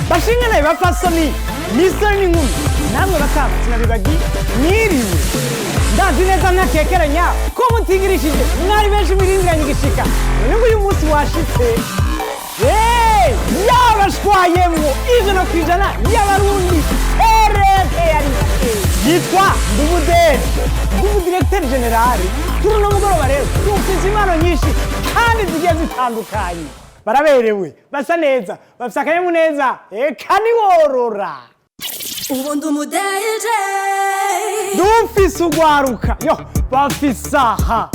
bashingana bapfasoni misoro n'inkumi namwe bakaba sinabibagi mwiriwe ndazi neza ntakekeranya ko mutigirishije mwari benshi mwirindiranye igishika none ngo uyu munsi washitse yabashwayemwo ijana ku ijana y'abarundi yari yitwa umudiregiteri generale kuri uno mugoroba rero dufise impano nyinshi kandi zigiye zitandukanye baraberewe basa neza bafise akanyamuneza eka niworora ubundi umudeje dufise urwaruka yo bafise aha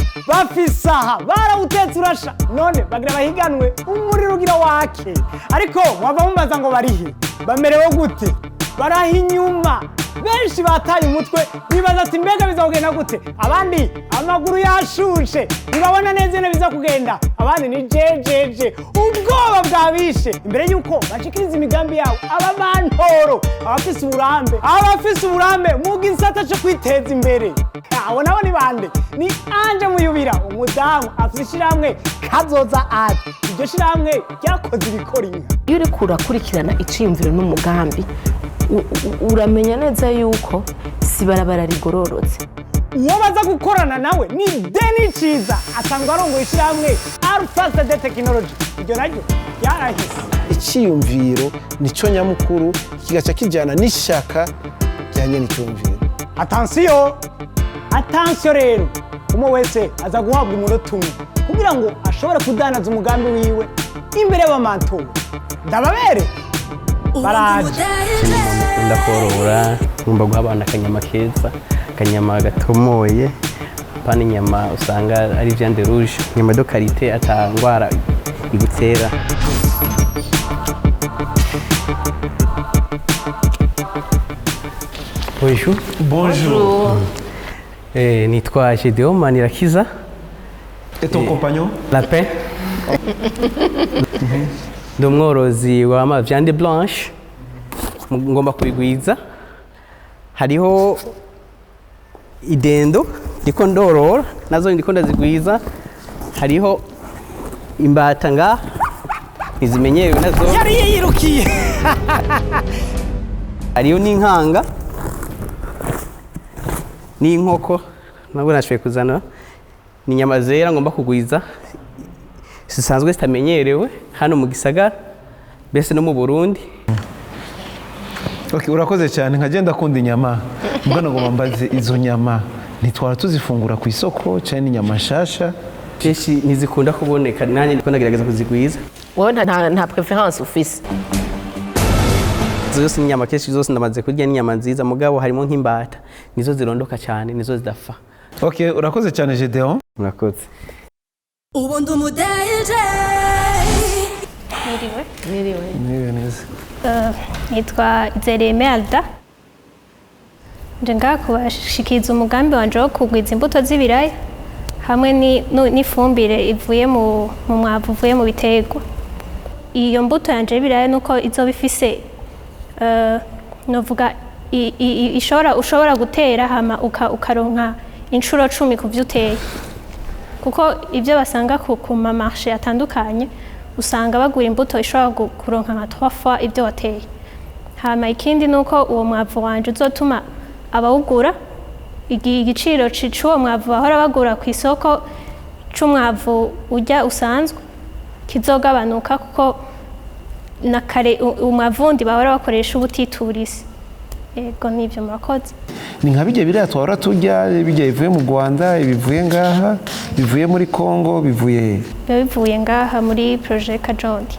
barawutetse urasha none bagira bahiganwe umuriro ugira wake ariko mwava mumbaza ngo barihe bamerewe gute baraha inyuma benshi bataye umutwe bibaza ati mbega biza kugenda gute abandi amaguru yashushe ntibabona neza biza kugenda abandi ni jejeje ubwoba bwabishe imbere yuko bashikiriza imigambi yawo abamantoro abafise uburambe mu gisata cyo kwiteza imbere abo nabo ni bande ni Anje Muyubira umudamu afise ishiramwe kazoza ati iryo shiramwe ryakoze ibikora inka iyo uriko urakurikirana iciyumviro n'umugambi uramenya neza yuko si barabara rigororotse uwo baza gukorana nawe ni Deni Ciza asangwa arongoye ishiramwe Alpha de Technology iryo naryo yarahise iciyumviro nico nyamukuru kigaca kijana n'ishaka ryanye n'icyumviro attention rero umwe wese aza guhabwa umunota umwe kugira ngo ashobore kudanaza umugambi wiwe imbere y'abamantoro ndababere baraje mukunda korora ngomba guha abana akanyama keza akanyama gatomoye pana inyama usanga ari viande rouge inyama de qualité atangwara igutera Bonjour. Nitwa Gedeon Manirakiza. Et ton compagnon? Lapin. Ndi umworozi w'ama viande blanche ngomba kubigwiza. Hariho idendo ndiko ndorora nazo ndiko ndazigwiza. Hariho imbata nga izimenyerewe nazo. Yari yirukiye. Hariho n'inkanga n'inkoko nabwo nashoboye kuzana ni inyama zera ngomba kugwiza zisanzwe zitamenyerewe hano mu gisagara mbese no mu Burundi. Okay, urakoze cyane nkagenda kunda inyama mbona ngo mbaze izo nyama nitwara tuzifungura ku isoko cyane inyama shasha kenshi ntizikunda kuboneka nanjye ndiko ndagerageza kuzigwiza. wowe nta preference ufise? Zose inyama kenshi zose ndamaze kurya n'inyama nziza mugabo harimo nk'imbata nizo zirondoka cyane nizo zidafa. Okay, urakoze cyane Gedeon. Murakoze. ubundi umudeje Niriwe neza. Nitwa Imelda nje ngakubashikiriza umugambi wanje wo kugwiza imbuto z'ibiraya hamwe n'ifumbire ivuye mu mwavu uvuye mu biterwa. Iyo mbuto yanje y'ibiraya nuko izoba ifise novuga ushobora gutera hama ukaronka inshuro 10 kuvyo uteye kuko ibyo basanga ku mamarché atandukanye usanga bagura imbuto ishobora kuronka nka 3 fois ibyo wateye. Hama ikindi nuko uwo mwavu wanje uzotuma abawugura igiciro c'uwo mwavu bahora bagura ku isoko c'umwavu urya usanzwe kizogabanuka kuko na kare umwavundi bahora bakoresha ubutiturisi. Ego nivyo murakoze. Ni nka bijye biriya twara turya bijye bivuye mu Rwanda ibivuye ngaha bivuye muri Congo bivuye ngaha muri projet Kajondi.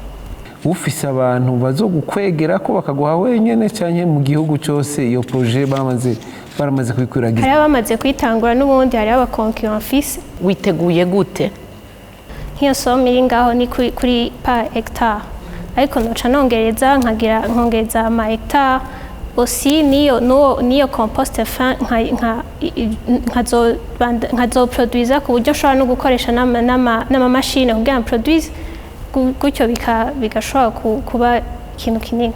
Ufise abantu bazogukwegera ko bakaguha wenyene cyane mu gihugu cyose iyo projet baramaze kwikwiragiza. Hari abamaze kwitangura n'ubundi hari abakonkurrent fils. Witeguye gute? Hiyo somo iri ngaho ni kuri par hectare. Ariko noca nkongeza ama hectare aussi niyo compost fin nkazo produire ku buryo ushobora no gukoresha n'ama machine kugira ngo produise gutyo bigashobora kuba ikintu kinini.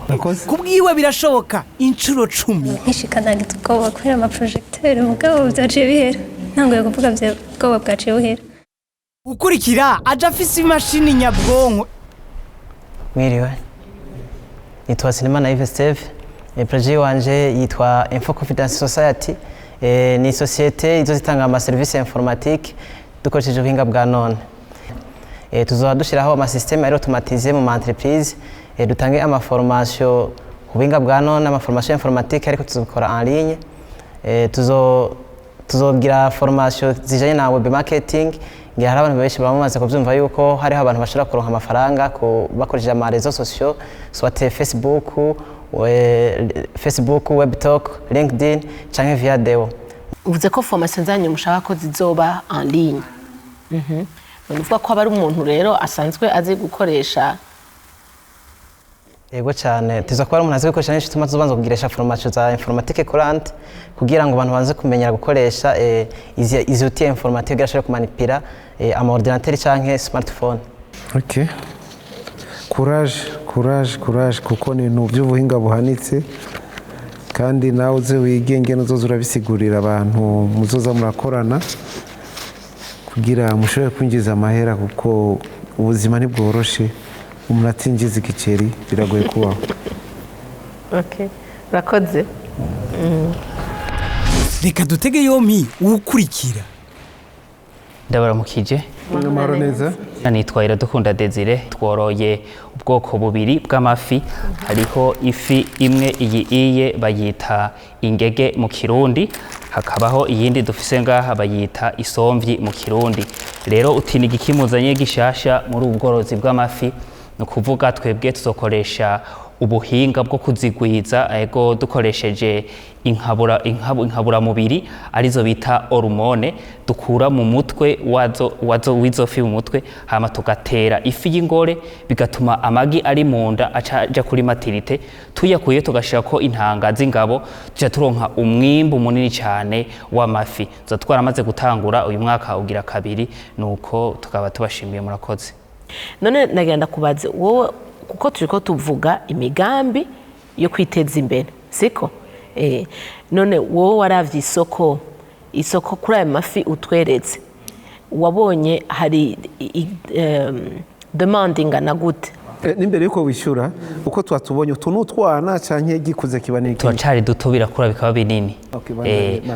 kubwiwe birashoboka inshuro 10 nkishikana gitubwoba kubera amaprojecteur mugabo byaciye bihera ntangoye kuvuga bya bwoba bwaciye buhera. ukurikira aja afise imashini nyabwonko. Mwiriwe, nitwa Sinema na Steve. Projet wanje yitwa Info Confidence Society. Ni societe izozitanga ama service informatique dukoresheje ubuhinga bwa none. Tuzoba dushiraho ama système ari automatisé mu entreprise. Dutange ama formation ku buhinga bwa none, ama formation informatique ariko tuzokora en ligne. Tuzogira formation zijanye na web marketing. Ngira hari abantu benshi bamaze kuvyumva yuko hariho abantu bashobora kuronka amafaranga bakoresheje ama réseaux sociaux soit Facebook, WebTalk, LinkedIn canke via Deo. uvuze ko formation zanyu mushaka ko zizoba en ligne. Nuvuga ko abari umuntu rero asanzwe azi gukoresha. Yego cyane tuzakuba umuntu azi gukoresha n'icyo tumaze ubanza kugiresha formation za informatique courante kugira ngo abantu banze kumenyera gukoresha izi outils informatique gashobora kumanipira ama ordinateur canke smartphone. Okay. Courage kuko ni by'ubuhinga buhanitse kandi nawe uze wigenge n'uzoza urabisigurira abantu muzoza murakorana kugira mushobore kwinjiza amahera kuko ubuzima ntibworoshe umuntu atinjiza igiceri biragoye kubaho. Okay. Rakoze. reka dutege yompi ukurikira. ndabaramukije Amahoro neza. nitwa Iradukunda Desire tworoye ubwoko bubiri bw'amafi hariho ifi imwe iyiye bayita ingege mu Kirundi hakabaho iyindi dufise ngaha bayita isomvyi mu Kirundi. Rero uti ni igikimuzanye gishasha muri ubworozi bw'amafi no kuvuga twebwe tuzokoresha ubuhinga bwo kuzigwiza ego dukoresheje inkabura mubiri arizo bita hormone dukura mu mutwe w'izofi mu mutwe hama tugatera ifi y'ingore bigatuma amagi ari munda aja kuri maturité tuyakuye tugashirako intanga z'ingabo tuja turonka umwimbu munini cyane w'amafi zatwaramaze gutangura uyu mwaka ugira kabiri nuko tukaba tubashimiye murakoze. None nagenda kubaze wowe kuko turiko tuvuga imigambi yo kwiteza imbere siko none wowe waravye isoko kuri ayo mafi utweretse wabonye hari demanding na gute n'imbere yuko wishyura uko twatubonye utuntu twana canke gikuze kibaniki twacari duto birakura bikaba binini.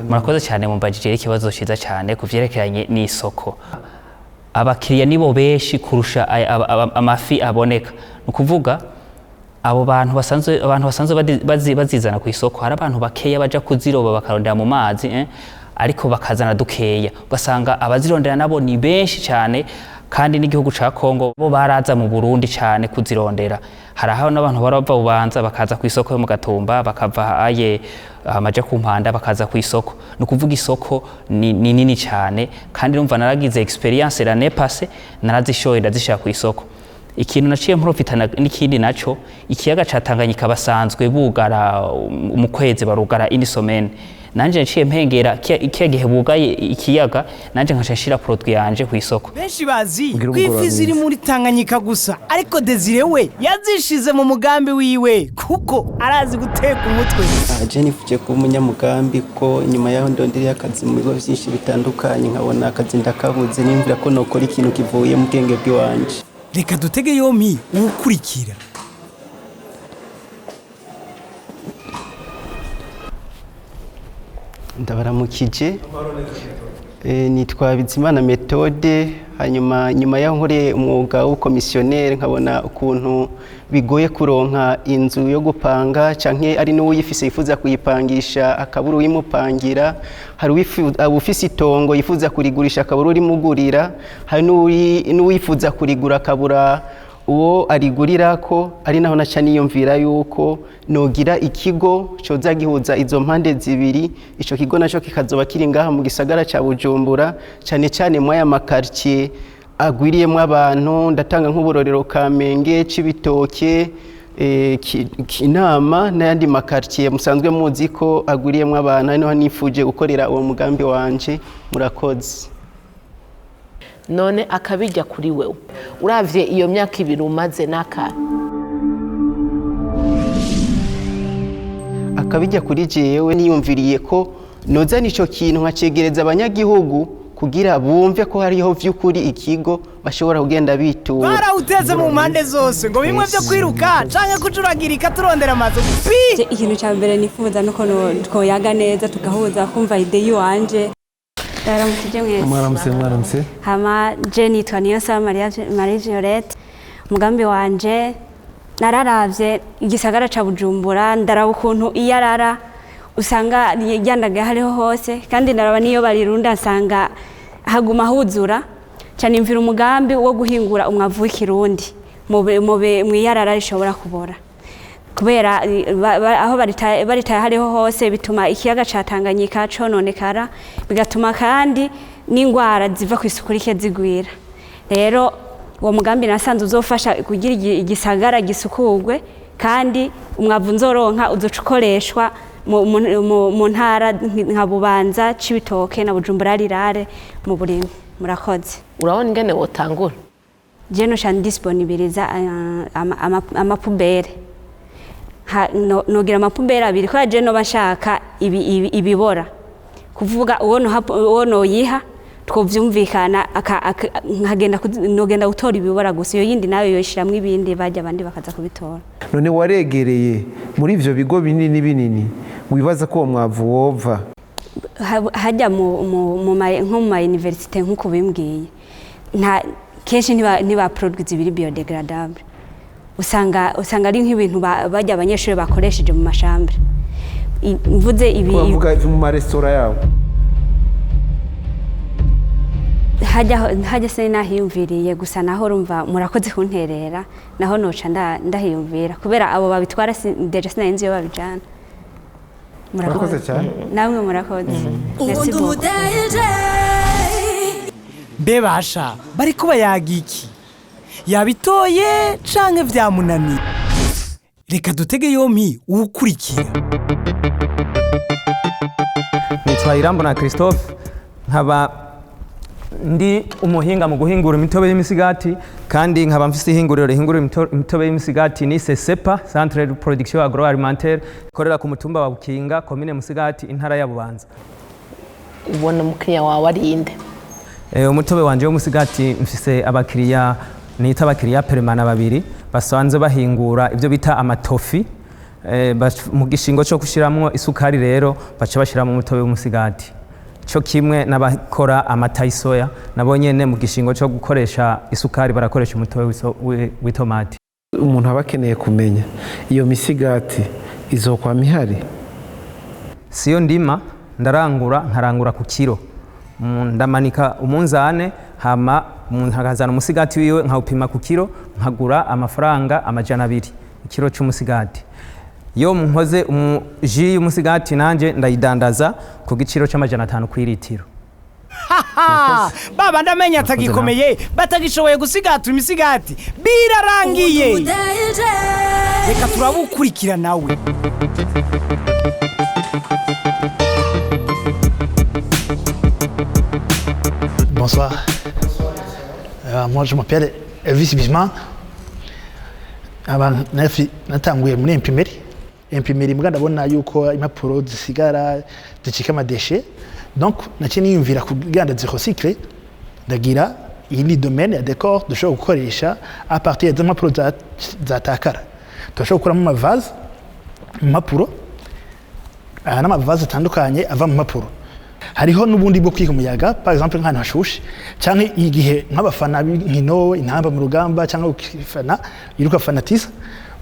Murakoze cyane mumbajije ikibazo ciza cyane kuvyerekeranye n'isoko. Abakiriya nibo benshi kurusha amafi aboneka nukuvuga abo bantu basanzwe bazizana ku isoko hari abantu bakeya baja kuziroba bakarondera mu mazi ariko bakazana dukeya ugasanga abazirondera nabo ni benshi cyane kandi n'igihugu ca Kongo bo baraza mu Burundi cyane kuzirondera haraho n'abantu barava ubanza bakaza ku isoko yo mu Gatumba bakava aye amaja ku Mpanda bakaza ku isoko nukuvuga isoko ni nini cyane kandi urumva naragize experience l'année passée narazishoye ndazishaka ku isoko. Ikintu naciye mprofitana n'ikindi naco ikiyaga ca Tanganyika basanzwe bugara mu kwezi barugara indi semaine nanje nciye mpengera ikiyagihe bugaye ikiyaga nanje nkashashira produit yanje ku isoko. Benshi bazi kwifi ziri muri Tanganyika gusa ariko Desire we yazishize mu mugambi wiwe kuko arazi guteka umutwe. Jennifer ku munyamugambi ko nyuma yaho ndondiriye akazi mu bigo byinshi bitandukanye nkabona akazi ndakabuze nimvira ko nokora ikintu kivuye mu bwenge bw'iwanje. Reka dutege yompi ukurikira. Ndabaramukije nitwa Bizimana Methode hanyuma nyuma yaho nkoreye umwuga w'ukomisiyoneri nkabona ukuntu bigoye kuronka inzu yo gupanga canke ari n'uwuyifise yifuza kuyipangisha akaburu uyimupangira hari ufise itongo yifuza kurigurisha akaburu urimugurira hari n'uwifuza kurigura akabura uwo arigurira ko ari naho naca niyumvira yuko nogira ikigo coza gihuza izo mpande zibiri ico kigo naco kikazoba kiri ngaha mu gisagara ca Bujumbura cyane cyane mu aya makartier agwiriyemo abantu ndatanga nk'uburorero Kamenge Cibitoke Kinama n'ayandi makartier musanzwe muzi ko agwiriyemo abantu niho nifuje gukorera uwo mugambi wanje murakoze. None akabijya kuri wewe uravye iyo myaka ibiri umaze naka akabijya kuri jewe niyumviriye ko noza nico kintu nkacegereza abanyagihugu kugira bumve ko hariho vy'ukuri ikigo bashobora kugenda bitura. Barawuteze mu mpande zose ngo bimwe byo kwiruka canke kujuragirika turondera amazu. Ikintu cya mbere nifuza nuko twoyaga neza tugahuza kumva ide wanje. Ndaramukije mwese. Mwaramutse. Hama je nitwa Niyonsaba Marie Violette. Umugambi wanje nararavye igisagara ca Bujumbura ndaraba ukuntu iyarara usanga yandaga hariho hose kandi ndaraba niyo barirunda nsanga haguma huzura cyane imvira umugambi wo guhingura umwavu w'ikirundi mu iyarara rishobora kubora kubera aho baritaye hariho hose bituma ikiyaga ca Tanganyika cononekara bigatuma kandi n'ingwara ziva ku isuku rike zigwira. Rero uwo mugambi nasanze uzofasha kugira igisagara gisukugwe kandi umwavu nzoronka uzocukoreshwa mu ntara nka Bubanza, Cibitoke na Bujumbura rirare mu burimi. Murakoze. Urabona ingene wotangura? Je no shan disponibiliza amapubere. Nogira amapubere abiri ko je no bashaka ibibora. Kuvuga uwo no yiha twovyumvikana nogenda gutora ibibora gusa iyo yindi nayo yoshiramwe ibindi bajya abandi bakaza kubitora. None waregereye muri ivyo bigo binini wibaza ko mwavu wova hajya nko mu ma university nkuko bimbwiye nta kenshi ntiba produits biri biodegradable usanga ari nk'ibintu bajya abanyeshuri bakoresheje mu mashambre mvuze ibi bavuga mu ma restaurant yabo hajya se nahiyumviriye gusa naho urumva murakoze kunterera naho noca ndahiyumvira kubera abo babitwara deje sinayinzi yo babijana. Murakoze cyane namwe murakoze. Ubundi umudeje Bebasha bari kuba yagiki yabitoye canke vyamunaniye reka dutege yompi ukurikira. Nitwa Irambona Christophe nkaba ndi umuhinga mu guhingura imitobe y'imisigati kandi nkaba mfise ihinguriro rihingura imitobe y'imisigati ni Sepa Centre de Production Agroalimentaire ikorera ku mutumba wa Bukinga commune Musigati intara ya Bubanza. Ubona mukiriya wawe ari inde? Umutobe wanje wo musigati mfise abakiriya nita abakiriya peremana babiri basanze bahingura ivyo bita amatofi mu gishingo cyo kushiramwo isukari rero baca bashiramo umutobe w'umusigati. Cyo kimwe n'abakora amata y'isoya nabo nyene mu gishingo cyo gukoresha isukari barakoresha umutobe w'itomati. Umuntu abakeneye kumenya iyo misigati izokwa mihari siyo ndima nkarangura ku kiro ndamanika umunzane hama umuntu akazana umusigati wiwe nkawupima ku kiro nkagura amafaranga amajana 2 ikiro cy'umusigati. Yo mpoze ji y'umusigati nanje ndayidandaza ku giciro cy'amajana 5 ku litiro. Baba ndamenya atagikomeye batagishoboye gusigata imisigati birarangiye. Reka turabukurikira nawe. Bonsoir. Moi je m'appelle Elvis Bisman. Natanguye muri imprimeri mbwa ndabona yuko impapuro zisigara zicika amadeshe donc naciye niyumvira kuganda zirecycle ndagira iyi domaine ya décor dushobora gukoresha à partir d'impapuro zatakara dushobora gukuramo amavaze mu mpapuro n'amavaze atandukanye ava mu mpapuro. Hariho n'ubundi bwo kwiga umuyaga par exemple nk'ahantu hashushe canke igihe nk'abafana b'inkino intamba mu rugamba cyangwa ukifana yiruka fanatiza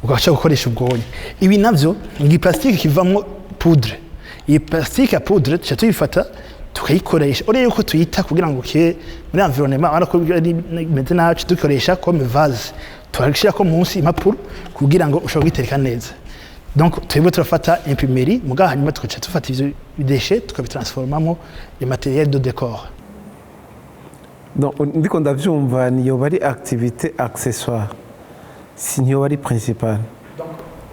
ugacha gukoresha ubwonye. Ibi navyo ngi plastique kivamwo poudre. Iyi plastique ya poudre tuyifata tukayikoresha ore yuko tuyita kugira ngo ke muri environnement ariko meze nacu dukoresha comme vase turashira ko munsi impapuro kugira ngo ushobore gitereka neza. Donc twebwe turafata imprimerie muga hanyuma tukaca tufata ivyo bideshe tukabitransformamo les matériels de décor. Donc ndiko ndavyumva niyo bari activité accessoire si niyo bari principale.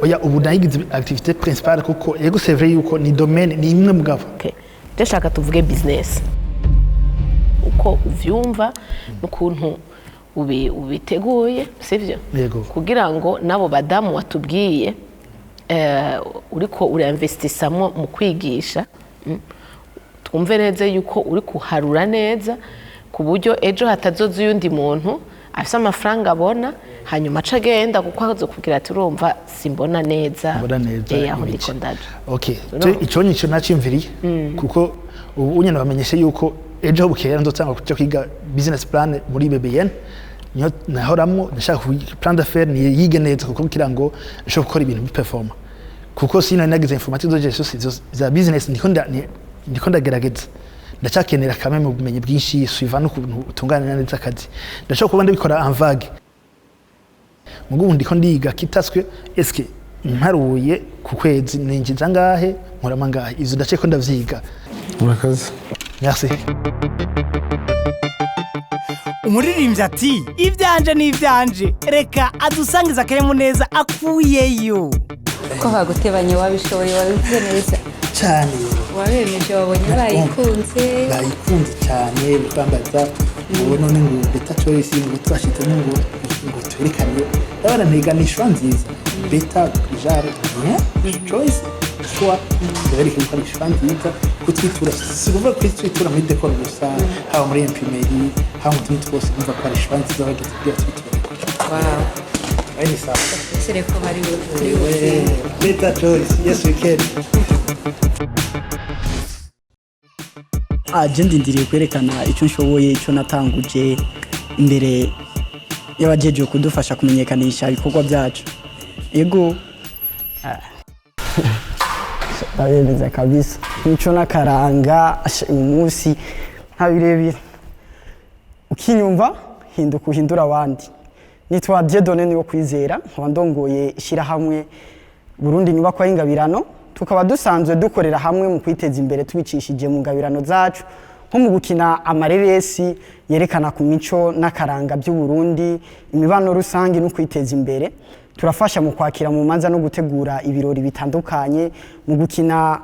Oya ubu ndayigize activité principale kuko yego c'est vrai yuko ni domaine ni imwe mugabo. Okay. Ndashaka tuvuge business. Uko uvyumva n'ukuntu ubiteguye sivyo? Yego. Kugira ngo nabo badamu watubwiye uriko urainvestisamo mu kwigisha twumve neza yuko uri kuharura neza ku buryo ejo hatazoza uyundi muntu afise amafaranga abona hanyuma aca agenda kuko azo kugira ati urumva simbona neza aho ndiko ndaje. Okay, ico nico nacimviriye kuko ubu nyene bamenyeshe yuko ejo bukera ndotanga kuja kwiga business plan muri BBN niyo nahoramwo ndashaka plan d'affaires ni yige neza kuko kugira ngo nshobore gukora ibintu biperforma kuko sino nagize informatique de gestion za business ndiko ndagerageza ndacakenera kamwe mu bumenyi bwinshi suiva no kuntu utungana neza akazi ndashaka kuba ndabikora en vague mugubu ndiko ndiga kitaswe eske mparuye ku kwezi ninjiza ngahe nkorama ngahe izo ndace ko ndavyiga. Murakoze. Merci. Umuririmbyi ati ivyanje n'ivyanje reka adusangiza akanyamuneza akuyeyo ko bagutebanye wabishoboye wabivuze neza cyane wabemeje wabonye bayikunze cyane bambaza none ngo beta choice ngo twashite ngo twerekane abana ntiganisha nziza beta jare choice soit twerekane ko nisha nziza kutwitura sikuvuga kutwitura muri decor gusa haba muri imprimeri haba mu tuntu twose kumva ko ari shwanzi z'abageze byatwitura. Wow. Ari sawa. Sire ko hari uri beta choice yes we can. Je ndindiriye kwerekana icyo nshoboye icyo natanguje imbere y'abajeje kudufasha kumenyekanisha ibikorwa byacu. Yego abemeza kabisa nicyo nakaranga uyu munsi ntabirebire ukinyumva hinduka uhindura abandi. Nitwa Dieudonne niwo kwizera nkaba ndongoye ishyirahamwe Burundi nyubakwa y'ingabirano tukaba dusanzwe dukorera hamwe mu kwiteza imbere tubicishije mu ngabirano zacu nko mu gukina amareresi yerekana ku mico n'akaranga by'u Burundi imibano rusange no kwiteza imbere. Turafasha mu kwakira mu manza no gutegura ibirori bitandukanye mu gukina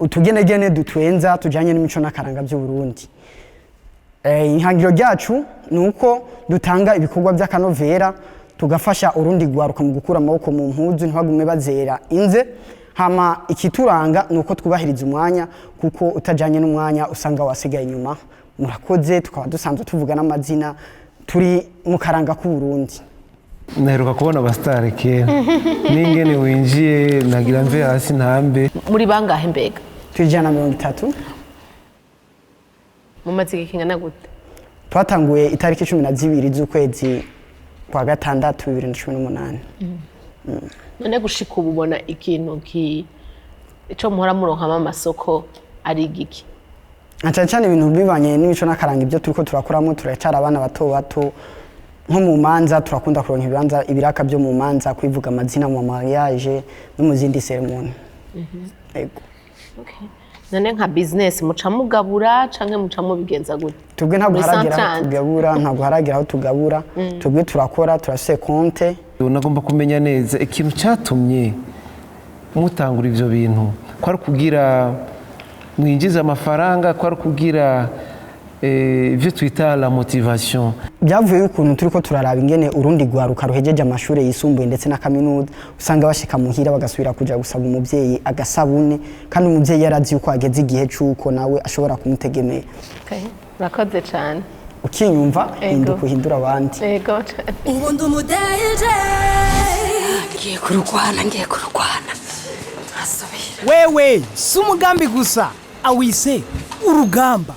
utugenegene dutwenza tujanye n'imico n'akaranga by'u Burundi. Ihangiro ryacu nuko dutanga ibikorwa by'akanovera tugafasha urundi rwaruka mu gukura amaboko mu mpuzu ntibagume bazera inze hama ikituranga nuko twubahiriza umwanya kuko utajanye n'umwanya usanga wasigaye inyuma. Murakoze tukaba dusanzwe tuvuga n'amazina turi mu karanga ku Burundi. Naheruka kubona abastare kera n'ingene winjiye nagira mve hasi ntambe. Muri bangahe mbega? Tujana 30. Mu maziki kingana gute? Twatanguye itariki 12 z'ukwezi kwa gatandatu 2018. None gushika ubu ubona ikintu ico muhora muronkamo amasoko ari igiki? Cyane ibintu bibanye n'imico n'akaranga ibyo turiko turakoramo turacara abana bato bato nko mu manza turakunda kuronka ibibanza ibiraka byo mu manza kwivuga amazina mu mariage no mu zindi ceremony. Yego. Okay. None nka business muca mugabura canke muca mubigenza gute? Tubwe ntabwo haragira tugabura ntabwo haragira aho tugabura tubwe turakora turafise konte. Nagomba kumenya neza ikintu cyatumye mutangura ivyo bintu kwari kugira mwinjiza amafaranga kwari kugira ivyo twita la motivation. Byavuye ukuntu turiko turaraba ingene urundi rwaruka ruhejeje amashuri yisumbuye ndetse na kaminuza usanga bashika muhira bagasubira kuja gusaba umuvyeyi agasabune kandi umuvyeyi yarazi uko ageze igihe cuko nawe ashobora kumutegemera. Okay. Murakoze cyane. Ukinyumva hinduka uhindura abandi. Yego. Ubundi umudeje ngiye kurwana asubira. Wewe si umugambi gusa awise urugamba.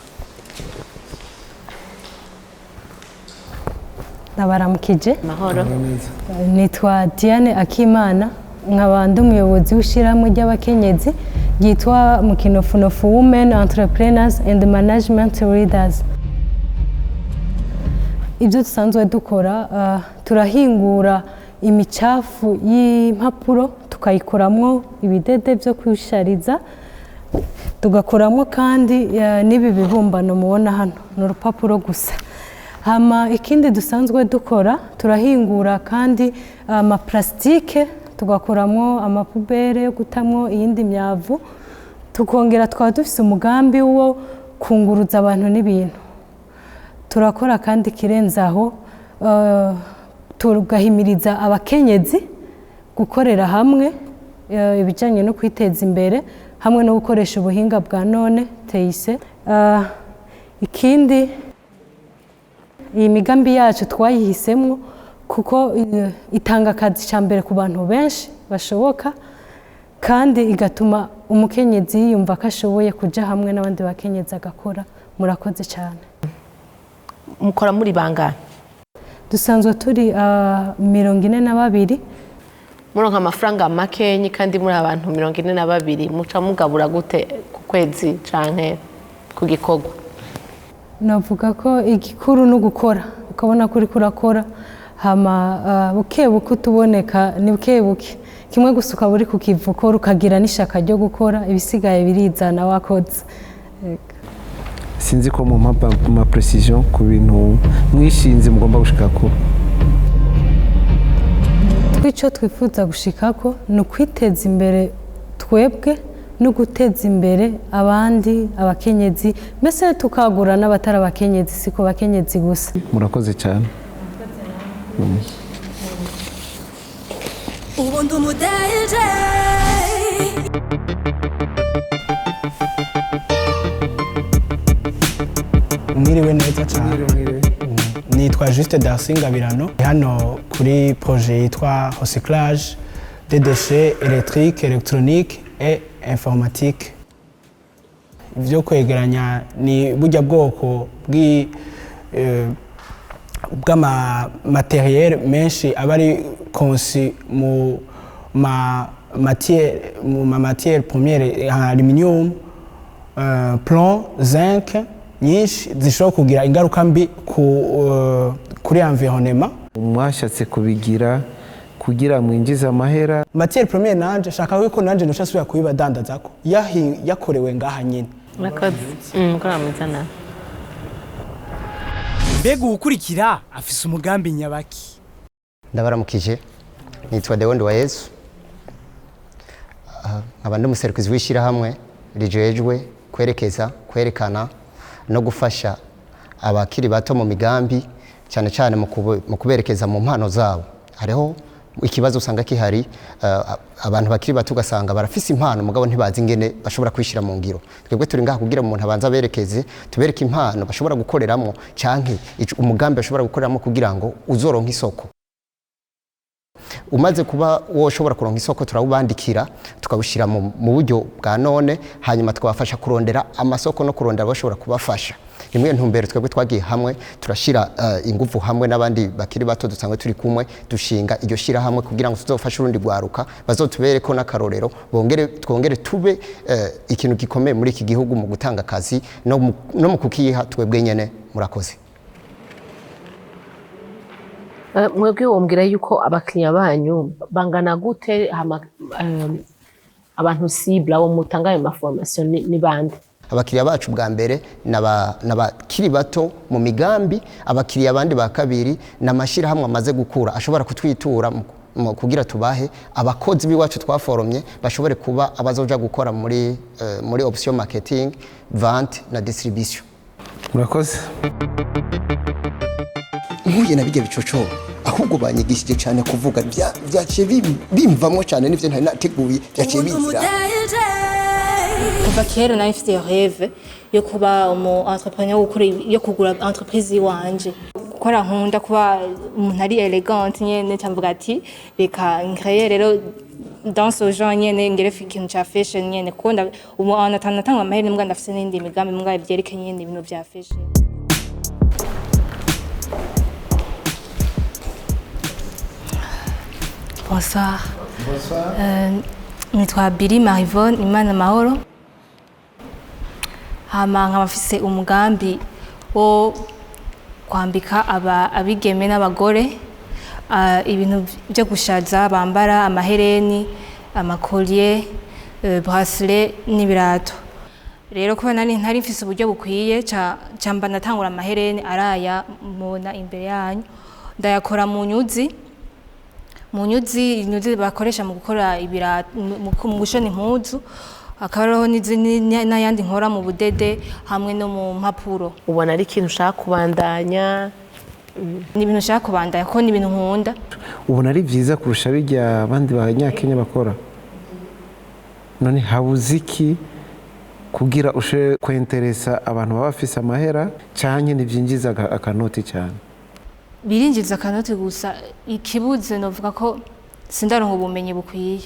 Nabaramukije. Mahoro. Nitwa Diane Akimana nkaba ndi umuyobozi w'ishyirahamwe ry'abakenyezi ryitwa Mukinofunofu Women Entrepreneurs and Management Leaders. Ibyo dusanzwe dukora turahingura imicafu y'impapuro tukayikoramwo ibidede byo kwishariza tugakoramo kandi n'ibi bibumbano mubona hano n'urupapuro gusa. Hama ikindi dusanzwe dukora turahingura kandi amaplastike tugakoramo amapubere yo gutamwo iyindi myavu tukongera twaba dufise umugambi wo kunguruza abantu n'ibintu. Turakora kandi kirenzaho tugahimiriza abakenyezi gukorera hamwe ibijyanye no kwiteza imbere hamwe no gukoresha ubuhinga bwa none teyise. Ikindi iyi migambi yacu twayihisemo kuko itanga akazi cya mbere ku bantu benshi bashoboka kandi igatuma umukenyezi yiyumva ko ashoboye kujya hamwe n'abandi bakenyezi agakora. Murakoze cyane. Mukora muri bangahe? Dusanzwe turi 42. Muronka amafaranga makenyi kandi muri abantu 42 muca mugabura gute ku kwezi canke ku gikorwa? Navuga ko igikuru no gukora ukabona kuri kurakora hama buke buke tuboneka ni buke buke kimwe gusuka buri ku kivuko rukagira n'ishaka ryo gukora ibisigaye birizana wakoze. Sinzi ko mu ma precision ku bintu mwishinze mugomba gushikako. Twico twifuza gushikako no kwiteza imbere twebwe no guteza imbere abandi abakenyezi mbese tukagura n'abatari abakenyezi siko bakenyezi gusa. Murakoze cyane. ubu ndi umudeje. Mwiriwe neza cyane. Nitwa Juste Darcingabirano hano kuri projet yitwa recyclage des déchets électriques, électroniques et informatiques. Ivyo kwegeranya ni burya bwoko bw'ama materiel menshi abari conçu mu matière première aluminium, plomb, zinc nyinshi zishobora kugira ingaruka mbi kuri environnement. Mwashatse kubigira kugira mwinjiza amahera. Matière première nanje shaka ko nanje ntushasubira kuyibadandazako yakorewe ngaha nyine. Mukora muzana. Mbega ukurikira afise umugambi nyabaki. Ndabaramukije. Nitwa Dewondo wa Yesu. Nkaba ndi umuserukizi w'ishira hamwe rijejwe kwerekana no gufasha abakiri bato mu migambi cyane cyane mu kuberekeza mu mpano zabo. Hariho ikibazo usanga kihari abantu bakiri bato ugasanga barafise impano mugabo ntibazi ingene bashobora kwishira mu ngiro. Twebwe turi ngaha kugira umuntu abanza berekeze tubereke impano bashobora gukoreramo canke umugambi bashobora gukoreramo kugira ngo uzoronka isoko. Umaze kuba woshobora kuronka isoko turawubandikira tukawushira mu buryo bwa none hanyuma tukabafasha kurondera amasoko no kurondera bashobora kubafasha. Imwe ntumbero twebwe twagiye hamwe turashira ingufu hamwe n'abandi bakiri bato dusangwe turi kumwe dushinga iryo shira hamwe kugira ngo tuzofashe urundi rwaruka bazotubereko n'akarorero twongere tube ikintu gikomeye muri iki gihugu mu gutanga akazi no mu kukiha twebwe nyene. Murakoze. Mwebwe wombwira yuko abakiriya banyu bangana gute abantu cible abo mutanga ayo formation ni bande? Abakiriya bacu bwa mbere n'abakiri bato mu migambi, abakiriya abandi ba kabiri n'amashira hamwe amaze gukura ashobora kutwitura kugira tubahe abakozi biwacu twaforomye bashobore kuba abazoja gukora muri option marketing, vente na distribution. Murakoze. Nkuye nabijya bicoco ahubwo banyigishije cyane kuvuga byaciye bimvamwo cyane n'ivyo ntari nateguye byaciye bizira. Kuva kera nari mfite rêve yo kuba umu entrepreneur yo kugura entreprise yiwanje. Gukora nkunda kuba umuntu ari elegant nyene cyamvuga ati reka nkeye rero dans ce genre nyene ngere ikintu cha fashion nyene kuko umu anatanga amahera mbwa ndafise n'indi migambi mbwa ibyerekanye nyene ibintu bya fashion. Bonsoir. Bonsoir. Nitwa Biri Marivon Imana Mahoro. Hama nkabafise umugambi wo kwambika abigeme n'abagore ibintu byo gushaza bambara amahereni, amakolye, bracelet n'ibirato. Rero ko ntari mfise uburyo bukwiye cyamba natangura amahereni araya mubona imbere yanyu ndayakora mu nyuzi bakoresha mu gukora ibirato mu gushona impuzu akabaraho n'ayandi nkora mu budede hamwe no mu mpapuro. Ubona ari ikintu ushaka kubandanya ni ibintu nshaka kubandanya kuko ni ibintu nkunda. ubona ari byiza kurusha bijya abandi banyakenya bakora none habuze iki kugira ushe kwenteresa abantu baba bafise amahera cyane ntibyinjiza akanoti cyane Birinjiza akanoti gusa ikibuze novuga ko sindaronka ubumenyi bukwiye.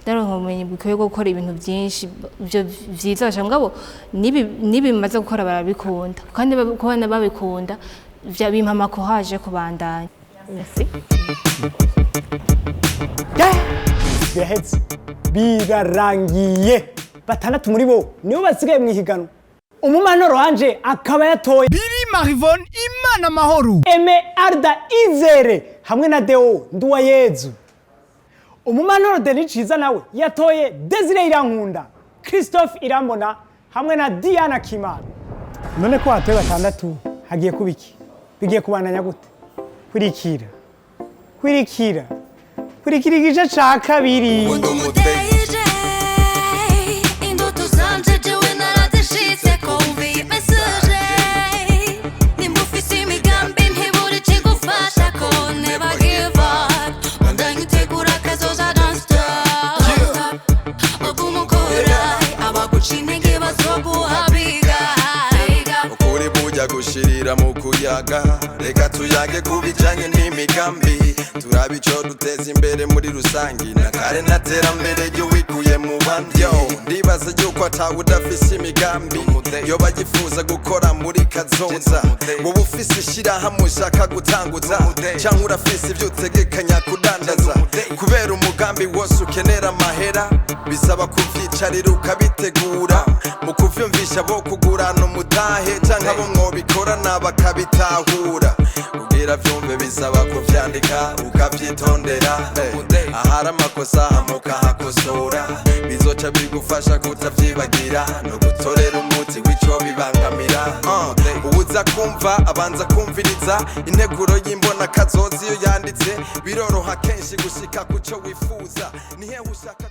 Ndaronka ubumenyi bukwiye bwo gukora ibintu byinshi byo vyiza basha ngabo nibi bimaze gukora barabikunda kandi kubana babikunda bimpa amakohaje kubandanya. birahetse birarangiye batandatu muri bo nibo basigaye mu ihiganwa umumanoro wanje akaba yatoye Biri Marivon Imana Mahoro Eme Arda Izere hamwe na Deo Nduwayezu umumanoro Deniciza nawe yatoye Desire Irankunda Christophe Irambona hamwe na Diana Kimana none ko hatoye batandatu hagiye kubiki bigiye kubandanya gute kwirikira igice ca kabiri gushirira mu kuyaga reka tuyage kubijanye n'imigambi turabe ico duteza imbere muri rusangi na kare naterambere ryo wikuye mu bandi ndibaza yuko atawe udafise imigambi yo bagifuza gukora muri kazoza wowe ufise ishirahamwe ushaka gutanguza canke urafise ivyo utegekanya kudandaza kubera umugambi wose ukenera amahera bisaba kuvyicarira ukabitegura mu kuvyumvisha bo kugurana umutahe canke abo mwobikorana bakabitahura kugira vyumve bisaba kuvyandika ukavyitondera ahari amakosa mukahakosora bizoca bigufasha kutavyibagira no gutorera umuti w'ico bibangamira ubuza kumva abanza kumviriza integuro y'imbona kazozi iyo yanditse biroroha kenshi gushika kuco wifuza nihe ushaka